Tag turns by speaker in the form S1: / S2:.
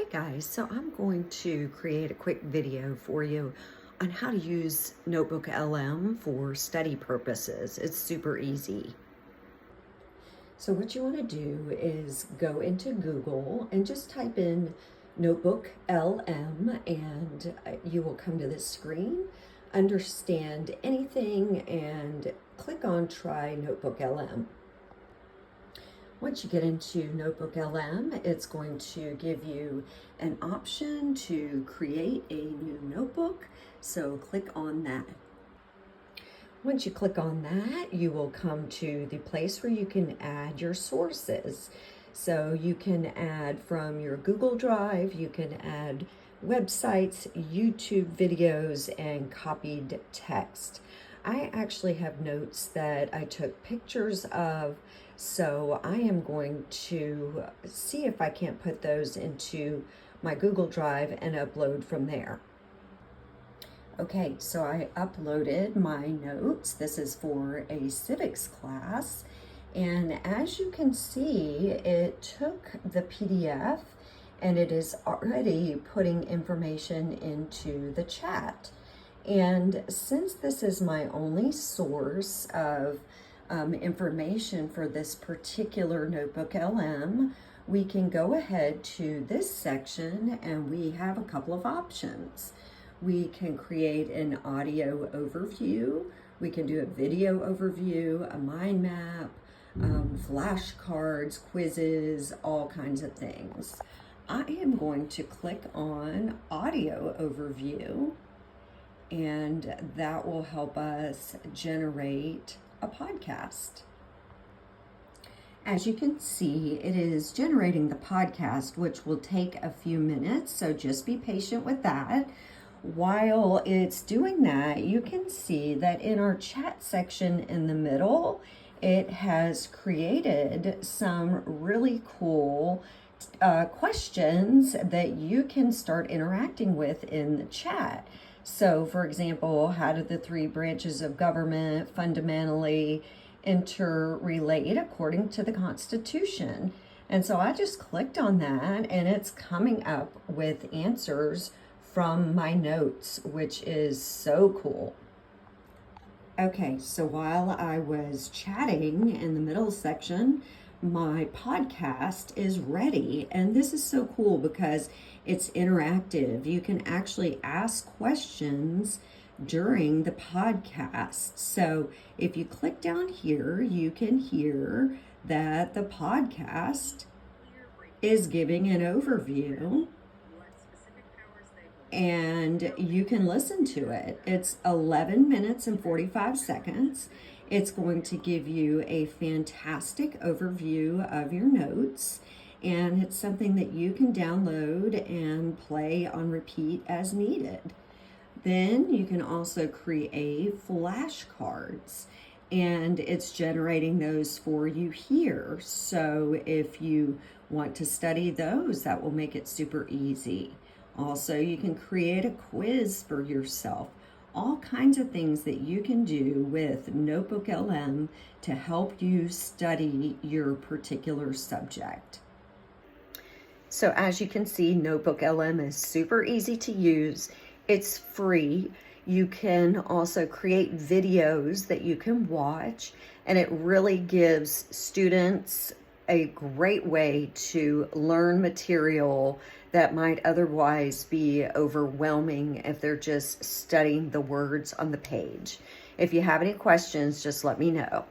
S1: Hey guys, so I'm going to create a quick video for you on how to use NotebookLM for study purposes. It's super easy. So what you want to do is go into Google and just type in NotebookLM and you will come to this screen, understand anything, and click on Try NotebookLM. Once you get into NotebookLM, it's going to give you an option to create a new notebook, so click on that. Once you click on that, you will come to the place where you can add your sources. So you can add from your Google Drive, you can add websites, YouTube videos, and copied text. I actually have notes that I took pictures of, so I am going to see if I can't put those into my Google Drive and upload from there. Okay, so I uploaded my notes. This is for a civics class. And as you can see, it took the PDF and it is already putting information into the chat. And since this is my only source of information for this particular NotebookLM, we can go ahead to this section and we have a couple of options. We can create an audio overview, we can do a video overview, a mind map, flashcards, quizzes, all kinds of things. I am going to click on audio overview, and that will help us generate a podcast. As you can see, it is generating the podcast, which will take a few minutes, so just be patient with that. While it's doing that, you can see that in our chat section in the middle, it has created some really cool questions that you can start interacting with in the chat. So, for example, how do the three branches of government fundamentally interrelate according to the Constitution? And so I just clicked on that and it's coming up with answers from my notes, which is so cool. Okay, so while I was chatting in the middle section, my podcast is ready. And this is so cool because it's interactive. You can actually ask questions during the podcast. So if you click down here, you can hear that the podcast is giving an overview and you can listen to it. It's 11 minutes and 45 seconds. It's going to give you a fantastic overview of your notes, and it's something that you can download and play on repeat as needed. Then you can also create flashcards, and it's generating those for you here. So if you want to study those, that will make it super easy. Also, you can create a quiz for yourself. All kinds of things that you can do with NotebookLM to help you study your particular subject. So as you can see, NotebookLM is super easy to use. It's free. You can also create videos that you can watch, and it really gives students a great way to learn material that might otherwise be overwhelming if they're just studying the words on the page. If you have any questions, just let me know.